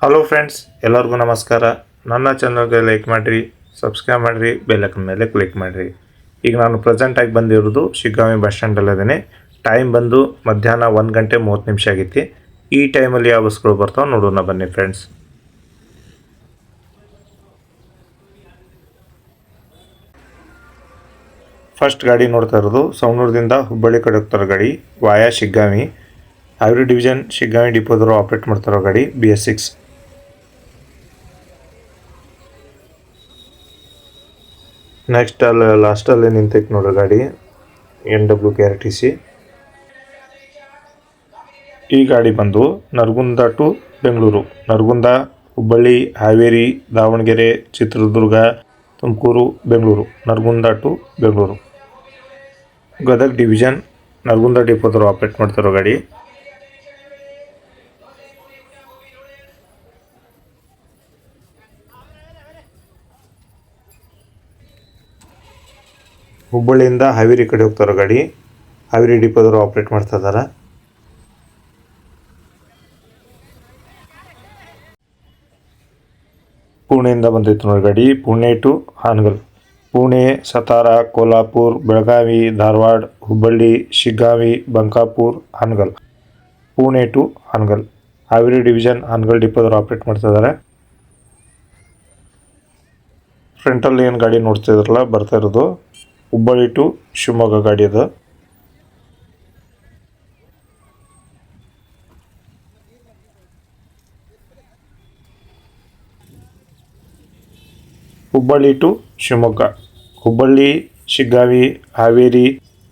Hello friends, ಎಲ್ಲರಿಗೂ ನಮಸ್ಕಾರ. ನನ್ನ ಚಾನಲ್ಗೆ ಲೈಕ್ ಮಾಡಿರಿ, ಸಬ್ಸ್ಕ್ರೈಬ್ ಮಾಡಿರಿ, ಬೆಲ್ ಐಕಾನ್ ಮೇಲೆ ಕ್ಲಿಕ್ ಮಾಡಿರಿ. ಈಗ ನಾನು ಪ್ರೆಸೆಂಟಾಗಿ ಬಂದಿರೋದು ಶಿಗ್ಗಾಂವಿ ಬಸ್ ಸ್ಟ್ಯಾಂಡಲ್ಲಿದ್ದೀನಿ. ಟೈಮ್ ಬಂದು ಮಧ್ಯಾಹ್ನ 1 ಗಂಟೆ 30 ನಿಮಿಷ ಆಗೈತಿ. ಈ ಟೈಮಲ್ಲಿ ಯಾವ ಬಸ್ಗಳು ಬರ್ತಾವೆ ನೋಡೋಣ ಬನ್ನಿ ಫ್ರೆಂಡ್ಸ್. ಫಸ್ಟ್ ಗಾಡಿ ನೋಡ್ತಾ ಇರೋದು ಸವಣೂರದಿಂದ ಹುಬ್ಬಳ್ಳಿ ಕಡೆ ಹೋಗ್ತಾರೋ ಗಾಡಿ ವಾಯಾ ಶಿಗ್ಗಾಂವಿ. ಹಾವೇರಿ ಡಿವಿಷನ್ ಶಿಗ್ಗಾಂವಿ ಡಿಪೋದವರು ಆಪ್ರೇಟ್ ಮಾಡ್ತಾರೋ ಗಾಡಿ BS6. ನೆಕ್ಸ್ಟ್ ಲಾಸ್ಟಲ್ಲಿ ನಿಂತೈತೆ ನೋಡ್ರಿ ಗಾಡಿ NWKRTC. ಈ ಗಾಡಿ ಬಂದು Nargund to Bengaluru, Nargund, Hubballi, Haveri, Davanagere, Chitradurga, Tumakuru, Bengaluru, Nargund to Bengaluru. Gadag division Nargund ಡಿಪೋದವರು ಆಪ್ರೇಟ್ ಮಾಡ್ತಾರೋ ಗಾಡಿ. ಹುಬ್ಬಳ್ಳಿಯಿಂದ ಹಾವೇರಿ ಕಡೆ ಹೋಗ್ತಾರೋ ಗಾಡಿ, ಹಾವೇರಿ ಡಿಪೋದವರು ಆಪ್ರೇಟ್ ಮಾಡ್ತಾ ಇದ್ದಾರೆ. ಪುಣೆಯಿಂದ ಬಂದೈತೆ ನೋಡಿ ಗಾಡಿ, Pune to Hangal. Pune, Satara, Kolhapur, Belagavi, Dharwad, Hubballi, Shiggaon, Bankapur, Hangal. Pune to Hangal. Haveri division Hangal ಡಿಪೋದವರು ಆಪ್ರೇಟ್ ಮಾಡ್ತಾ ಇದ್ದಾರೆ. ಫ್ರಂಟಲ್ಲಿ ಏನು ಗಾಡಿ ನೋಡ್ತಿದ್ರಲ್ಲ ಬರ್ತಾ ಇರೋದು ಹುಬ್ಬಳ್ಳಿ ಟು ಶಿವಮೊಗ್ಗ ಗಾಡಿ ಅದು. Hubballi to Shivamogga, Hubballi, Shiggaon, Haveri,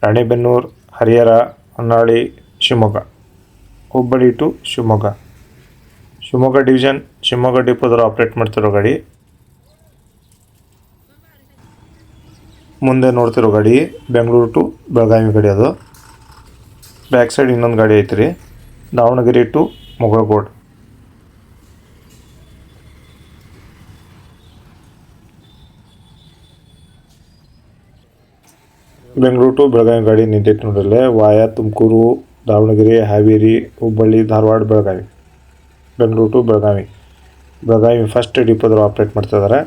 Ranebennur, Harihar, Honnali, Shivamogga. Hubballi to Shivamogga. Shivamogga division Shivamogga ಡಿಪೋದವರು ಆಪ್ರೇಟ್ ಮಾಡ್ತಿರೋ ಗಾಡಿ. ಮುಂದೆ ನೋಡ್ತಿರೋ ಗಾಡಿ ಬೆಂಗಳೂರು ಟು ಬೆಳಗಾವಿ ಗಾಡಿ ಅದು. ಬ್ಯಾಕ್ ಸೈಡ್ ಇನ್ನೊಂದು ಗಾಡಿ ಐತ್ರಿ, ದಾವಣಗೆರೆ ಟು ಮುಗಳಗೋಡ್. ಬೆಂಗಳೂರು ಟು ಬೆಳಗಾವಿ ಗಾಡಿ ನಿಂತೈತೆ ನೋಡ್ರಲ್ಲೇ, via Tumakuru, Davanagere, Haveri, Hubballi, Dharwad, Belagavi. Bengaluru to Belagavi. Belagavi first ಡಿಪೋದವರು ಆಪ್ರೇಟ್ ಮಾಡ್ತಾ ಇದ್ದಾರೆ.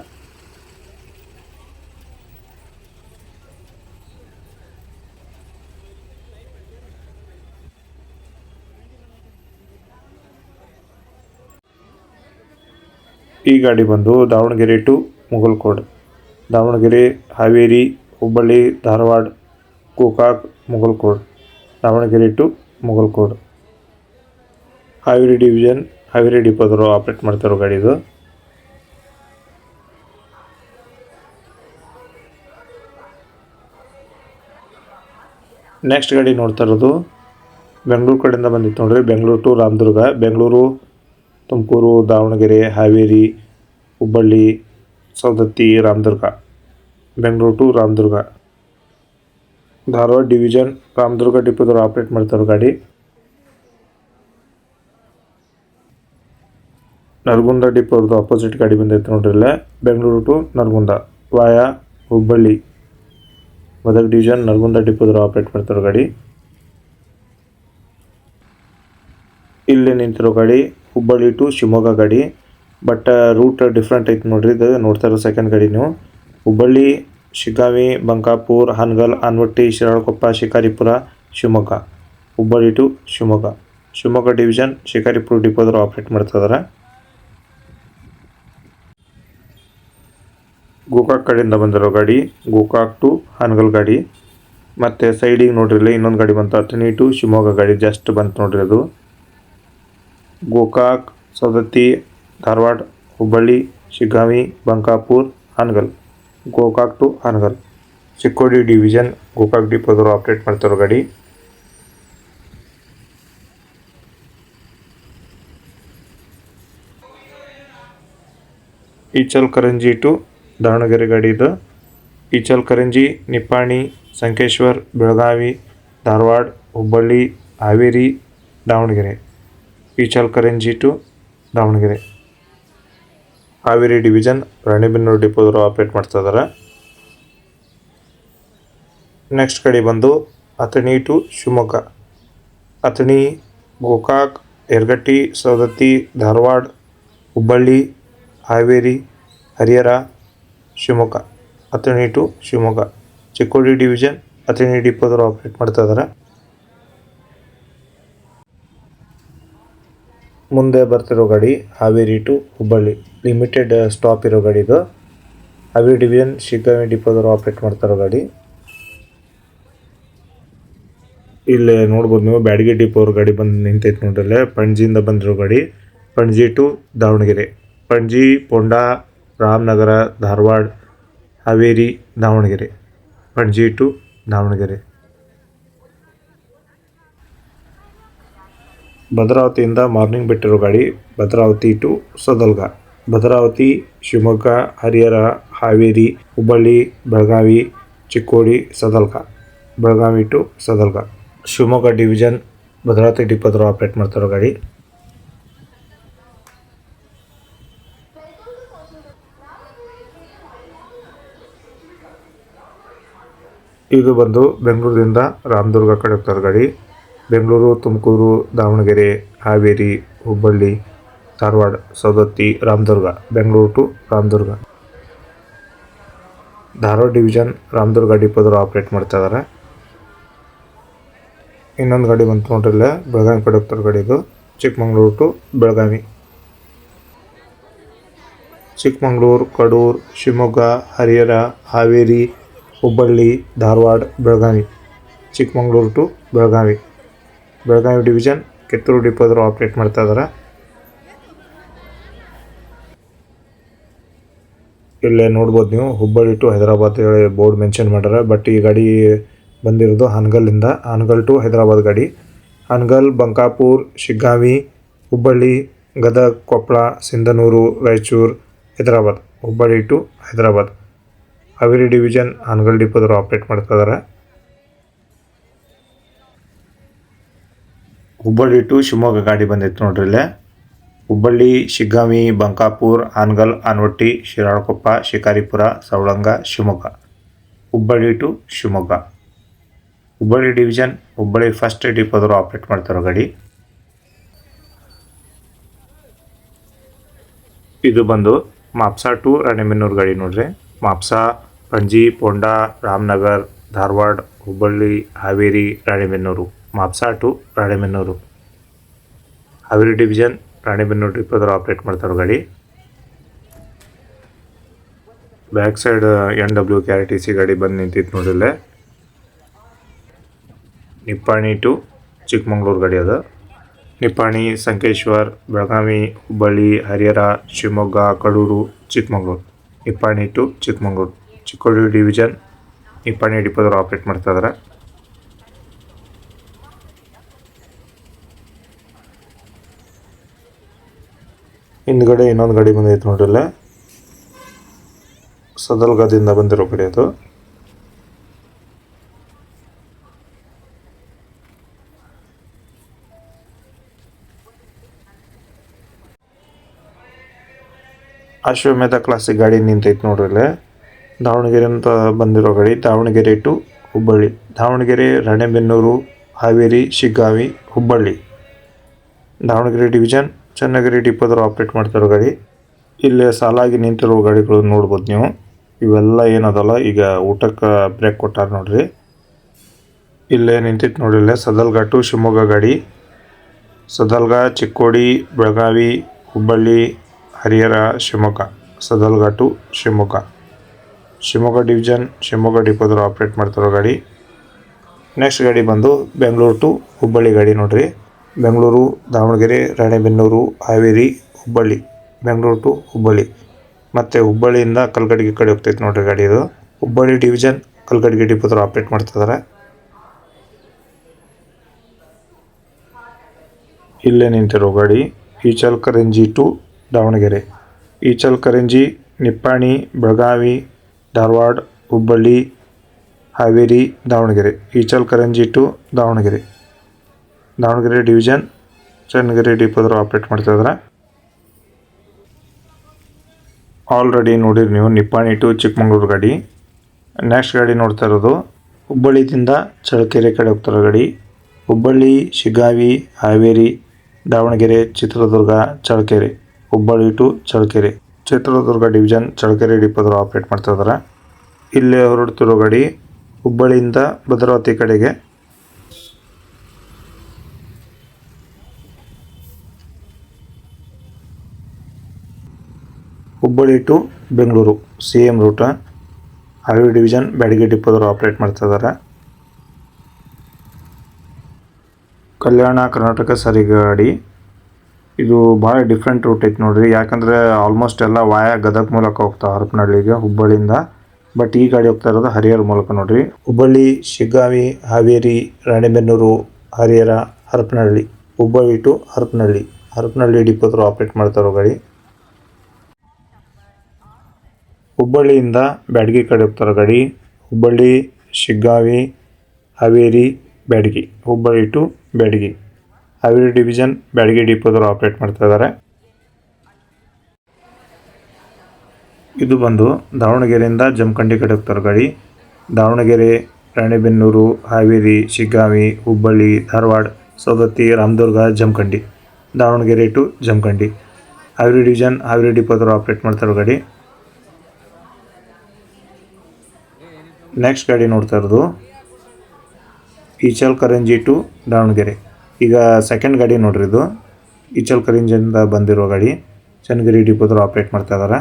ಈ ಗಾಡಿ ಬಂದು Davanagere to Mugalkhod, Davanagere, Haveri, Hubballi, Dharwad, Gokak, Mugalkhod, Davanagere to Mugalkhod. Haveri division Haveri ಡಿಪೋದವರು ಆಪ್ರೇಟ್ ಮಾಡ್ತಾರೋ ಗಾಡಿ ಇದು. ನೆಕ್ಸ್ಟ್ ಗಾಡಿ ನೋಡ್ತಾ ಇರೋದು ಬೆಂಗಳೂರು ಕಡೆಯಿಂದ ಬಂದಿತ್ತು ನೋಡ್ರಿ, Bengaluru to Ramdurg, Bengaluru, Tumakuru, Davanagere, Haveri, Hubballi, Savadatti, Ramdurg. Bengaluru to Ramdurg. Dharwad division Ramdurg ಡಿಪೋದವರು ಆಪ್ರೇಟ್ ಮಾಡ್ತಾರೋ ಗಾಡಿ. ನರಗುಂದ ಡಿಪೋದು ಆಪೋಸಿಟ್ ಗಾಡಿ ಬಂದೈತೆ ನೋಡ್ರಿ ಇಲ್ಲೇ, Bengaluru to Nargund via Hubballi. Gadag division Nargund ಡಿಪೋದವರು ಆಪ್ರೇಟ್ ಮಾಡ್ತಾರೋ ಗಾಡಿ. ಇಲ್ಲಿ ನಿಂತಿರೋ ಗಾಡಿ ಹುಬ್ಬಳ್ಳಿ ಟು ಶಿವಮೊಗ್ಗ ಗಾಡಿ, ಬಟ್ ರೂಟ್ ಡಿಫ್ರೆಂಟ್ ಐತೆ ನೋಡ್ರಿ. ಇದು ನೋಡ್ತಾ ಇರೋ ಸೆಕೆಂಡ್ ಗಾಡಿ ನೀವು. ಹುಬ್ಬಳ್ಳಿ, ಶಿಗ್ಗಾಂವಿ, ಬಂಕಾಪುರ, ಹಾನಗಲ್, ಆನವಟ್ಟಿ, ಶಿರಾಳಕೊಪ್ಪ, ಶಿಕಾರಿಪುರ, ಶಿವಮೊಗ್ಗ. ಹುಬ್ಬಳ್ಳಿ ಟು ಶಿವಮೊಗ್ಗ. ಶಿವಮೊಗ್ಗ ಡಿವಿಷನ್ ಶಿಕಾರಿಪುರ ಡಿಪೋದವರು ಆಪ್ರೇಟ್ ಮಾಡ್ತಾ ಇದ್ದಾರೆ. ಗೋಕಾಕ್ ಕಡೆಯಿಂದ ಬಂದಿರೋ ಗಾಡಿ, ಗೋಕಾಕ್ ಟು ಹಾನಗಲ್ ಗಾಡಿ. ಮತ್ತು ಸೈಡಿಗೆ ನೋಡ್ರಿ ಇನ್ನೊಂದು ಗಾಡಿ ಬಂತು, ಅಥಣಿ ಟು ಶಿವಮೊಗ್ಗ ಗಾಡಿ ಜಸ್ಟ್ ಬಂತು ನೋಡ್ರಿ ಅದು. ಗೋಕಾಕ್, ಸವದತ್ತಿ, ಧಾರವಾಡ, ಹುಬ್ಬಳ್ಳಿ, ಶಿಗ್ಗಾಂವಿ, ಬಂಕಾಪುರ, ಹಾನಗಲ್. ಗೋಕಾಕ್ ಟು ಹಾನಗಲ್. ಚಿಕ್ಕೋಡಿ ಡಿವಿಷನ್ ಗೋಕಾಕ್ ಡಿಪೋದವರು ಆಪ್ರೇಟ್ ಮಾಡ್ತಾರೋ ಗಾಡಿ. ಇಚಲಕರಂಜಿ ಟು ದಾವಣಗೆರೆ ಗಾಡಿ ಇದು. ಇಚಲಕರಂಜಿ, ನಿಪ್ಪಾಣಿ, ಸಂಕೇಶ್ವರ್, ಬೆಳಗಾವಿ, ಧಾರವಾಡ, ಹುಬ್ಬಳ್ಳಿ, ಹಾವೇರಿ, ದಾವಣಗೆರೆ. ಇಚಲಕರಂಜಿ ಟು ದಾವಣಗೆರೆ. ಹಾವೇರಿ ಡಿವಿಷನ್ ರಾಣೆಬೆನ್ನೂರು ಡಿಪೋದವರು ಆಪ್ರೇಟ್ ಮಾಡ್ತಾ ಇದ್ದಾರೆ. ನೆಕ್ಸ್ಟ್ ಗಾಡಿ ಬಂದು Athani to Shivamogga, Athani, Gokak, Yaragatti, Savadatti, Dharwad, Hubballi, Haveri, Harihar, Shivamogga, Athani to Shivamogga, Chikkodi division Athani ಡಿಪೋದವರು ಆಪ್ರೇಟ್ ಮಾಡ್ತಾ ಇದ್ದಾರೆ. ಮುಂದೆ ಬರ್ತಿರೋ ಗಾಡಿ Haveri to Hubballi limited stop ಇರೋ ಗಾಡಿ ಇದು. ಹಾವೇರಿ ಡಿವಿಷನ್ ಶಿಗ್ಗಾಂವಿ ಡಿಪೋದವರು ಆಪ್ರೇಟ್ ಮಾಡ್ತಾರೋ ಗಾಡಿ. ಇಲ್ಲೇ ನೋಡ್ಬೋದು ನೀವು ಬ್ಯಾಡಗಿ ಡಿಪೋ ಅವ್ರ ಗಾಡಿ ಬಂದು ನಿಂತೈತೆ ನೋಡ್ರಲ್ಲೇ. ಪಣಜಿಯಿಂದ ಬಂದಿರೋ ಗಾಡಿ, ಪಣಜಿ ಟು ದಾವಣಗೆರೆ, ಪಣಜಿ, ಪೊಂಡಾ, ರಾಮನಗರ, ಧಾರವಾಡ, ಹಾವೇರಿ, ದಾವಣಗೆರೆ, ಪಣಜಿ ಟು ದಾವಣಗೆರೆ. ಭದ್ರಾವತಿಯಿಂದ ಮಾರ್ನಿಂಗ್ ಬಿಟ್ಟಿರೋ ಗಾಡಿ Bhadravati to Sadalga, Bhadravati, Shivamogga, Harihar, Haveri, Hubballi, Belagavi, Chikkodi, Sadalga, Belagavi to Sadalga, Shivamogga division Bhadravati ಡಿಪೋದವರು ಆಪ್ರೇಟ್ ಮಾಡ್ತಾರೋ ಗಾಡಿ. ಇದು ಬಂದು ಬೆಂಗಳೂರಿಂದ ರಾಮದುರ್ಗ ಕಡೆ ಹೋಗ್ತಾರೆ ಗಾಡಿ. ಬೆಂಗಳೂರು, ತುಮಕೂರು, ದಾವಣಗೆರೆ, ಹಾವೇರಿ, ಹುಬ್ಬಳ್ಳಿ, ಧಾರವಾಡ, ಸವದತ್ತಿ, ರಾಮದುರ್ಗ, ಬೆಂಗಳೂರು ಟು ರಾಮದುರ್ಗ. ಧಾರವಾಡ ಡಿವಿಷನ್ ರಾಮದುರ್ಗ ಡಿಪೋದವರು ಆಪ್ರೇಟ್ ಮಾಡ್ತಾ ಇದ್ದಾರೆ. ಇನ್ನೊಂದು ಗಾಡಿ ಬಂತು ನೋಡ್ರಿಲ್ಲ, ಬೆಳಗಾವಿ ಕಡೆ ಹೋಗ್ತಾರೆ ಗಾಡಿ. ಇದು Chikkamagaluru to Belagavi, Chikkamagaluru, Kadur, Shivamogga, Harihar, Haveri, Hubballi, Dharwad, Belagavi, Chikkamagaluru to Belagavi, Belagavi division Kittur ಡಿಪೋದವರು ಆಪ್ರೇಟ್ ಮಾಡ್ತಾ ಇದ್ದಾರೆ. ಇಲ್ಲೇ ನೋಡ್ಬೋದು ನೀವು Hubballi to Hyderabad board mention ಮಾಡ್ಯಾರ. ಬಟ್ ಈ ಗಾಡಿ ಬಂದಿರೋದು ಹಾನಗಲ್ಲಿಂದ, ಹಾನಗಲ್ ಟು ಹೈದರಾಬಾದ್ ಗಾಡಿ. ಹಾನಗಲ್, ಬಂಕಾಪುರ್, ಶಿಗ್ಗಾಂವಿ, ಹುಬ್ಬಳ್ಳಿ, ಗದಗ, ಕೊಪ್ಪಳ, ಸಿಂಧನೂರು, ರಾಯಚೂರು, ಹೈದರಾಬಾದ್, ಹುಬ್ಬಳ್ಳಿ ಟು ಹೈದರಾಬಾದ್, ಹಾವೇರಿ ಡಿವಿಷನ್ ಹಾನಗಲ್ ಡಿಪೋದವರು ಆಪ್ರೇಟ್ ಮಾಡ್ತಾ ಇದ್ದಾರೆ. ಹುಬ್ಬಳ್ಳಿ ಟು ಶಿವಮೊಗ್ಗ ಗಾಡಿ ಬಂದಿತ್ತು ನೋಡ್ರಿ ಇಲ್ಲೇ. Hubballi, Shiggaon, Bankapur, Hangal, Anavatti, Shiralakoppa, Shikaripura, Savalanga, Shivamogga, Hubballi to Shivamogga, Hubballi division Hubballi first ಡಿಪೋದವರು ಆಪ್ರೇಟ್ ಮಾಡ್ತಾರೋ ಗಾಡಿ. ಇದು ಬಂದು ಮಾಪ್ಸಾ ಟು ರಾಣೆಬೆನ್ನೂರು ಗಾಡಿ ನೋಡ್ರಿ. ಮಾಪ್ಸಾ, ಪಣಜಿ, ಪೊಂಡಾ, ರಾಮನಗರ್, ಧಾರವಾಡ, ಹುಬ್ಬಳ್ಳಿ, ಹಾವೇರಿ, ರಾಣೆಬೆನ್ನೂರು, ಮಾಪ್ಸಾ ಟು ರಾಣೆಬೆನ್ನೂರು, ಹಾವೇರಿ ಡಿವಿಷನ್ ರಾಣೆಬೆನ್ನೂರು ಡಿಪೋದವರು ಆಪ್ರೇಟ್ ಮಾಡ್ತಾರೋ ಗಾಡಿ. ಬ್ಯಾಕ್ ಸೈಡ್ NW KRTC ಗಾಡಿ ಬಂದು ನಿಂತಿತ್ತು ನೋಡಿಲ್ಲೇ. ನಿಪ್ಪಾಣಿ ಟು ಚಿಕ್ಕಮಗಳೂರು ಗಾಡಿ ಅದು. ನಿಪ್ಪಾಣಿ, ಸಂಕೇಶ್ವರ್, ಬೆಳಗಾವಿ, ಹುಬ್ಬಳ್ಳಿ, ಹರಿಹರ, ಶಿವಮೊಗ್ಗ, ಕಡೂರು, ಚಿಕ್ಕಮಗಳೂರು, ನಿಪ್ಪಾಣಿ ಟು ಚಿಕ್ಕಮಗಳೂರು, ಚಿಕ್ಕೋಡಿ ಡಿವಿಷನ್ ನಿಪ್ಪಾಣಿ ಡಿಪೋದವರು ಆಪ್ರೇಟ್ ಮಾಡ್ತಾ ಇದ್ದಾರೆ. ಹಿಂದ್ಗಡೆ ಇನ್ನೊಂದು ಗಾಡಿ ಬಂದೈತೆ ನೋಡ್ರಲ್ಲ, ಸದಲ್ಗದಿಂದ ಬಂದಿರೋ ಗಾಡಿ ಅದು. ಅಶ್ವಮೇಧ ಕ್ಲಾಸಿಕ್ ಗಾಡಿ ನಿಂತೈತೆ ನೋಡ್ರಲ್ಲೇ. ದಾವಣಗೆರೆ ಅಂತ ಬಂದಿರೋ ಗಾಡಿ, ದಾವಣಗೆರೆ ಟು ಹುಬ್ಬಳ್ಳಿ, ದಾವಣಗೆರೆ, ರಾಣೆಬೆನ್ನೂರು, ಹಾವೇರಿ, ಶಿಗ್ಗಾಂವಿ, ಹುಬ್ಬಳ್ಳಿ, ದಾವಣಗೆರೆ ಡಿವಿಷನ್ ಚನ್ನಗಿರಿ ಡಿಪೋದವರು ಆಪ್ರೇಟ್ ಮಾಡ್ತಿರೋ ಗಾಡಿ. ಇಲ್ಲೇ ಸಾಲಾಗಿ ನಿಂತಿರೋ ಗಾಡಿಗಳು ನೋಡ್ಬೋದು ನೀವು. ಇವೆಲ್ಲ ಏನದಲ್ಲ ಈಗ ಊಟಕ್ಕೆ ಬ್ರೇಕ್ ಕೊಟ್ಟಾರ ನೋಡ್ರಿ. ಇಲ್ಲೇ ನಿಂತಿತ್ತು ನೋಡ್ರಿ, ಸದಲ್ಗ ಟು ಶಿವಮೊಗ್ಗ ಗಾಡಿ. ಸದಲ್ಗ, ಚಿಕ್ಕೋಡಿ, ಬೆಳಗಾವಿ, ಹುಬ್ಬಳ್ಳಿ, ಹರಿಹರ, ಶಿವಮೊಗ್ಗ, ಸದಲ್ಗ ಟು ಶಿವಮೊಗ್ಗ, ಶಿವಮೊಗ್ಗ ಡಿವಿಷನ್ ಶಿವಮೊಗ್ಗ ಡಿಪೋದವರು ಆಪ್ರೇಟ್ ಮಾಡ್ತಿರೋ ಗಾಡಿ. ನೆಕ್ಸ್ಟ್ ಗಾಡಿ ಬಂದು ಬೆಂಗಳೂರು ಟು ಹುಬ್ಬಳ್ಳಿ ಗಾಡಿ ನೋಡ್ರಿ. ಬೆಂಗಳೂರು, ದಾವಣಗೆರೆ, ರಾಣೆಬೆನ್ನೂರು, ಹಾವೇರಿ, ಹುಬ್ಬಳ್ಳಿ, ಬೆಂಗಳೂರು ಟು ಹುಬ್ಬಳ್ಳಿ, ಮತ್ತು ಹುಬ್ಬಳ್ಳಿಯಿಂದ ಕಲ್ಗಡಿಗೆ ಕಡೆ ಹೋಗ್ತೈತೆ ನೋಡ್ರಿ ಗಾಡಿ ಇದು. ಹುಬ್ಬಳ್ಳಿ ಡಿವಿಷನ್ ಕಲ್ಗಡಿಗೆ ಡಿಪೋದವರು ಆಪ್ರೇಟ್ ಮಾಡ್ತಿದ್ದಾರೆ. ಇಲ್ಲೇ ನಿಂತಿರೋ ಗಾಡಿ Ichalkaranji to Davanagere, Ichalkaranji, Nippani, Belagavi, Dharwad, Hubballi, Haveri, Davanagere, Ichalkaranji to Davanagere, Davanagere division Channagiri ಡಿಪೋದವರು ಆಪ್ರೇಟ್ ಮಾಡ್ತಾಯಿದ್ದಾರೆ. ಆಲ್ರೆಡಿ ನೋಡಿರಿ ನೀವು ನಿಪ್ಪಾಣಿ ಟು ಚಿಕ್ಕಮಗಳೂರು ಗಾಡಿ. ನೆಕ್ಸ್ಟ್ ಗಾಡಿ ನೋಡ್ತಾ ಇರೋದು ಹುಬ್ಬಳ್ಳಿದಿಂದ ಚಳ್ಳಕೆರೆ ಕಡೆ ಹೋಗ್ತಾರೋ ಗಾಡಿ. ಹುಬ್ಬಳ್ಳಿ, ಶಿಗ್ಗಾಂವಿ, ಹಾವೇರಿ, ದಾವಣಗೆರೆ, ಚಿತ್ರದುರ್ಗ, ಚಳ್ಳಕೆರೆ, ಹುಬ್ಬಳ್ಳಿ ಟು ಚಳ್ಳಕೆರೆ. ಚಿತ್ರದುರ್ಗ ಡಿವಿಷನ್ ಚಳ್ಳಕೆರೆ ಡಿಪೋದವರು ಆಪ್ರೇಟ್ ಮಾಡ್ತಾ ಇದ್ದಾರೆ. ಇಲ್ಲೇ ಹೊರಡ್ತಿರೋ ಗಾಡಿ ಹುಬ್ಬಳ್ಳಿಯಿಂದ ಭದ್ರಾವತಿ ಕಡೆಗೆ. Hubballi to Bengaluru same route. Highway division Byadgi ಡಿಪೋದವರು ಆಪ್ರೇಟ್ ಮಾಡ್ತಾ ಇದ್ದಾರೆ. ಕಲ್ಯಾಣ ಕರ್ನಾಟಕ ಸಾರಿಗೆ ಗಾಡಿ. ಇದು ಭಾಳ ಡಿಫ್ರೆಂಟ್ ರೂಟ್ ಐತೆ ನೋಡ್ರಿ, ಯಾಕಂದರೆ ಆಲ್ಮೋಸ್ಟ್ ಎಲ್ಲ ವಾಯಾ ಗದಗ ಮೂಲಕ ಹೋಗ್ತಾವೆ ಹರಪನಹಳ್ಳಿಗೆ ಹುಬ್ಬಳ್ಳಿಯಿಂದ. ಬಟ್ ಈ ಗಾಡಿ ಹೋಗ್ತಾ ಇರೋದು ಹರಿಹರ ಮೂಲಕ ನೋಡ್ರಿ. ಹುಬ್ಬಳ್ಳಿ, ಶಿಗ್ಗಾಂವಿ, ಹಾವೇರಿ, ರಾಣೆಬೆನ್ನೂರು, ಹರಿಹರ, ಹರಪನಹಳ್ಳಿ. ಹುಬ್ಬಳ್ಳಿ ಟು ಹರಪನಹಳ್ಳಿ. ಹರಪನಹಳ್ಳಿ ಡಿಪೋದವರು ಆಪ್ರೇಟ್ ಮಾಡ್ತಾ ಇರೋ ಗಾಡಿ. ಹುಬ್ಬಳ್ಳಿಯಿಂದ ಬ್ಯಾಡಗಿ ಕಡೆ ಹೋಗ್ತಾರೋ ಗಾಡಿ. ಹುಬ್ಬಳ್ಳಿ, ಶಿಗ್ಗಾಂವಿ, ಹಾವೇರಿ, ಬ್ಯಾಡಗಿ. ಹುಬ್ಬಳ್ಳಿ ಟು ಬ್ಯಾಡಗಿ. ಹಾವೇರಿ ಡಿವಿಷನ್ ಬ್ಯಾಡಗಿ ಡಿಪೋದವರು ಆಪ್ರೇಟ್ ಮಾಡ್ತಾ ಇದ್ದಾರೆ. ಇದು ಬಂದು ದಾವಣಗೆರೆಯಿಂದ ಜಮಖಂಡಿ ಕಡೆ ಹೋಗ್ತಾರೋ ಗಾಡಿ. ದಾವಣಗೆರೆ, ರಾಣೆಬೆನ್ನೂರು, ಹಾವೇರಿ, ಶಿಗ್ಗಾಂವಿ, ಹುಬ್ಬಳ್ಳಿ, ಧಾರವಾಡ, ಸವದತ್ತಿ, ರಾಮದುರ್ಗ, ಜಮಖಂಡಿ. ದಾವಣಗೆರೆ ಟು ಜಮಖಂಡಿ. ಹಾವೇರಿ ಡಿವಿಷನ್ ಹಾವೇರಿ ಡಿಪೋದವರು ಆಪ್ರೇಟ್ ಮಾಡ್ತಾರೋ ಗಾಡಿ. ನೆಕ್ಸ್ಟ್ ಗಾಡಿ ನೋಡ್ತಾ ಇರೋದು ಇಚಲಕರಂಜಿ ಟು ದಾವಣಗೆರೆ. ಈಗ ಸೆಕೆಂಡ್ ಗಾಡಿ ನೋಡ್ರಿ, ಇದು ಇಚಲಕರಂಜಿಯಿಂದ ಬಂದಿರೋ ಗಾಡಿ. ಚನ್ನಗಿರಿ ಡಿಪೋದವರು ಆಪ್ರೇಟ್ ಮಾಡ್ತಾ ಇದ್ದಾರೆ.